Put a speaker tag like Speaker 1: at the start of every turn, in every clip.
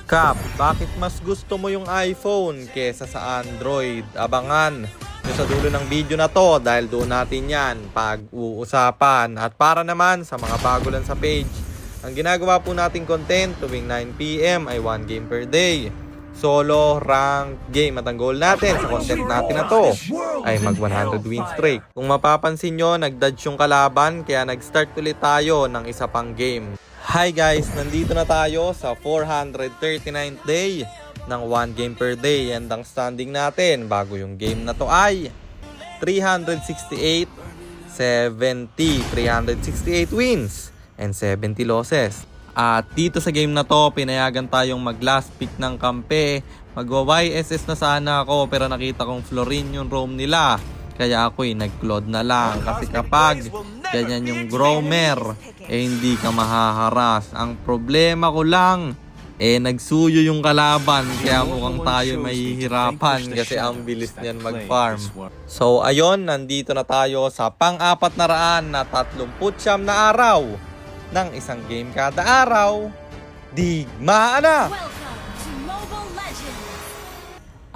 Speaker 1: Kap, bakit mas gusto mo yung iPhone kesa sa Android? Abangan nyo sa dulo ng video na to dahil doon natin yan pag-uusapan. At para naman sa mga bago lang sa page, ang ginagawa po nating content tuwing 9 PM ay 1 game per day. Solo, rank, game at ang goal natin sa content natin na to ay mag 100 win streak. Kung mapapansin nyo, nag-dodge yung kalaban kaya nag-start ulit tayo ng isa pang game. Hi guys, nandito na tayo sa 439th day ng 1 game per day. And ang standing natin bago yung game na to ay 368, 70, 368 wins and 70 losses. At dito sa game na to, pinayagan tayong mag last pick ng kampe. Magwa-YSS na sana ako pero nakita kong Florin yung roam nila. Kaya ako'y nag-cloud na lang kasi kapag ganyan yung Gromer, hindi ka mahaharas. Ang problema ko lang, nagsuyo yung kalaban kaya mukhang tayo mahihirapan kasi ang bilis niyan mag-farm. So ayun, nandito na tayo sa pang-439 na araw ng isang game kada araw. Digmaan na!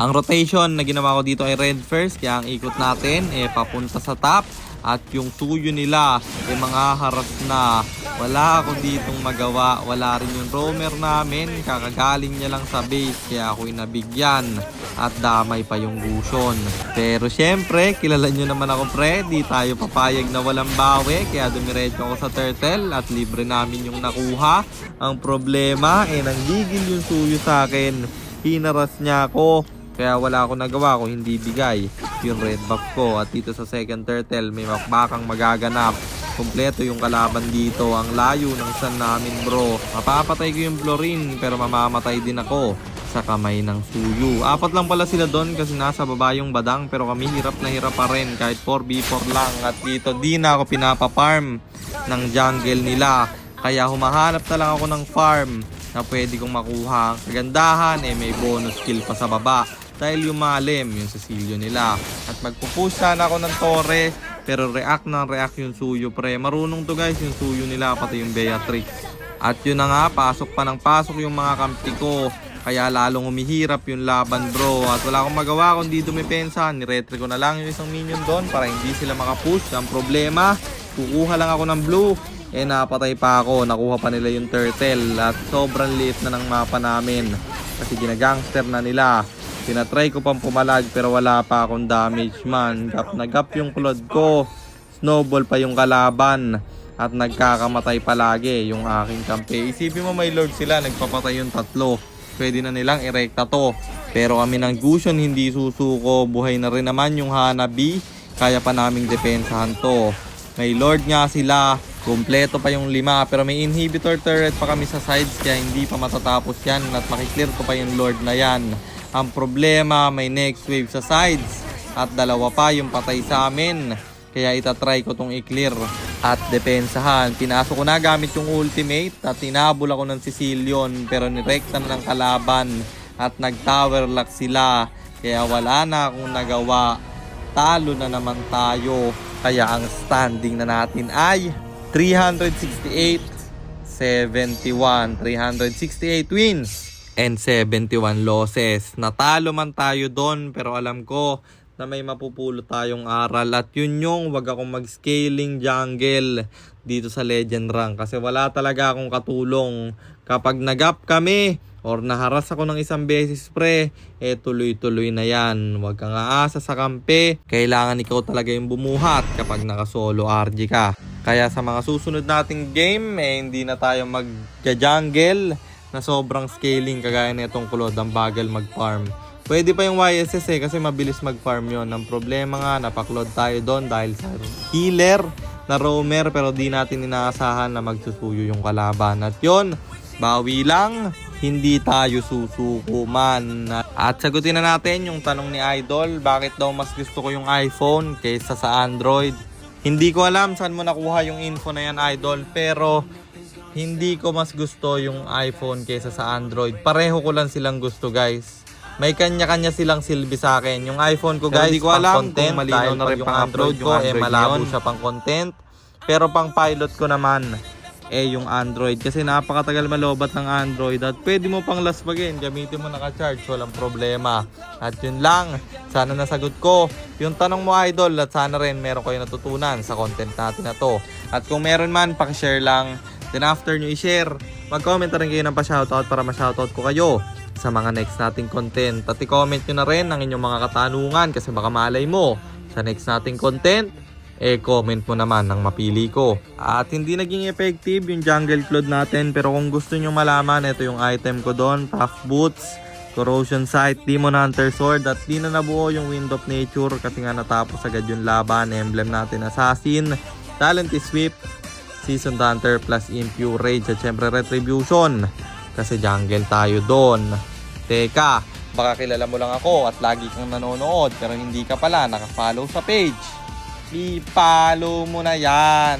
Speaker 1: Ang rotation na ginawa ko dito ay red first, kaya ang ikot natin papunta sa top. At yung suyo nila mga haras na. Wala ako ditong magawa. Wala rin yung roamer namin. Kakagaling niya lang sa base kaya ako'y nabigyan. At damay pa yung gusion. Pero syempre, kilala nyo naman ako pre. Di tayo papayag na walang bawi. Kaya dumiretso ako sa turtle at libre namin yung nakuha. Ang problema nanggigil yung suyo sa akin. Hinaras niya ako. Kaya wala akong nagawa kung hindi bigay yung red buff ko. At dito sa second turtle, may makbakang magaganap. Kompleto yung kalaban dito. Ang layo ng sun namin bro. Mapapatay ko yung Florin pero mamamatay din ako sa kamay ng suyo. 4 lang pala sila doon kasi nasa baba yung badang. Pero kami hirap na hirap pa rin kahit 4v4 lang. At dito di na ako pinapafarm ng jungle nila. Kaya humahanap na lang ako ng farm na pwede kong makuha. Kagandahan may bonus kill pa sa baba dahil lumalim yung Cecilio nila. At magpupush sana ako ng Torre pero react yung suyo pre. Marunong to guys yung suyo nila pati yung Beatrix. At yun na nga, pasok pa ng pasok yung mga kampi ko. Kaya lalong humihirap yung laban bro. At wala akong magawa kundi dumipensa. Niretre ko na lang yung isang minion doon para hindi sila makapush. Ang problema, kukuha lang ako ng blue. Napatay pa ako. Nakuha pa nila yung turtle. At sobrang liit na ng mapa namin kasi ginagangster na nila. Tinatry ko pang pumalag pero wala pa akong damage man. Gap na gap yung cloud ko. Snowball pa yung kalaban. At nagkakamatay palagi yung aking kampe. Isipin mo may lord sila. Nagpapatay yung 3. Pwede na nilang irekta to. Pero kami ng Gusion hindi susuko. Buhay na rin naman yung Hanabi. Kaya pa naming depensahan to. May lord nga sila. Kompleto pa yung 5 pero may inhibitor turret pa kami sa sides kaya hindi pa matatapos yan at makiklear ko pa yung lord na yan. Ang problema may next wave sa sides at 2 pa yung patay sa amin kaya itatry ko tong i-clear at depensahan. Pinasok ko na gamit yung ultimate at tinabol ako ng Sicilian pero nirekta na ng kalaban at nag-tower lock sila kaya wala na akong nagawa. Talo na naman tayo kaya ang standing na natin ay 368, 71, 368 wins and 71 losses. Natalo man tayo doon pero alam ko na may mapupulot tayong aral at yun yung wag akong mag-scaling jungle dito sa Legend Rank kasi wala talaga akong katulong. Kapag nag-up kami or naharas ako ng isang beses pre, tuloy-tuloy na yan. Huwag kang aasa sa kampe. Kailangan ikaw talaga yung bumuhat kapag naka-solo RG ka. Kaya sa mga susunod nating game, hindi na tayo mag-jungle na sobrang scaling kagaya na itong kulod. Ang bagal mag-farm. Pwede pa yung YSS kasi mabilis mag-farm yon. Ang problema nga, napaklod tayo doon dahil sa healer na roamer pero di natin inaasahan na magsusuyo yung kalaban. At yon, bawi lang. Hindi tayo susuko man. At sagutin na natin yung tanong ni Idol. Bakit daw mas gusto ko yung iPhone kaysa sa Android? Hindi ko alam saan mo nakuha yung info na yan Idol. Pero hindi ko mas gusto yung iPhone kaysa sa Android. Pareho ko lang silang gusto guys. May kanya-kanya silang silbi sa akin. Yung iPhone ko guys, hindi ko alam kung malinaw na rin pang Android ko. Malabo siya pang content. Pero pang pilot ko naman, yung Android. Kasi napakatagal malobat ng Android at pwede mo pang lasbagin. Gamitin mo naka-charge, walang problema. At yun lang, sana nasagot ko yung tanong mo, idol, at sana rin meron kayo natutunan sa content natin na to. At kung meron man, pakishare lang. Then after nyo i-share, mag-comment na rin kayo ng pa-shoutout para ma-shoutout ko kayo sa mga next nating content. At i-comment nyo na rin ang inyong mga katanungan kasi baka malay mo sa next nating content, comment mo naman ng mapili ko. At hindi naging effective yung jungle cloud natin, pero kung gusto nyo malaman, ito yung item ko doon, tough boots, corrosion sight, demon hunter sword, at di na nabuo yung wind of nature kasi nga natapos agad yung laban. Emblem natin assassin, talent is swift, seasoned hunter plus impure rage, at syempre retribution kasi jungle tayo doon. Teka, baka kilala mo lang ako at lagi kang nanonood pero hindi ka pala nakafollow sa page. I-follow mo na yan.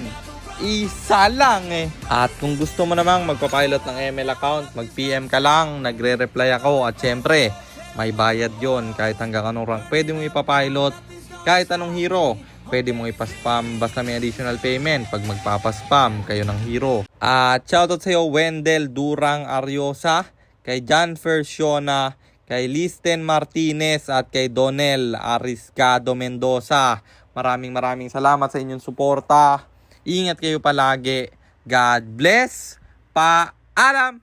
Speaker 1: Isa lang eh. At kung gusto mo namang magpapilot ng ML account, mag-PM ka lang, nagre-reply ako. At syempre, may bayad yon kahit hanggang anong rank. Pwede mong ipapilot kahit anong hero. Pwede mong ipaspam basta may additional payment pag magpapaspam kayo ng hero. At shoutout sa iyo, Wendell Durang Ariosa, kay John Fersiona, kay Listen Martinez, at kay Donel Ariscado Mendoza. Maraming salamat sa inyong suporta. Ingat kayo palagi. God bless. Paalam!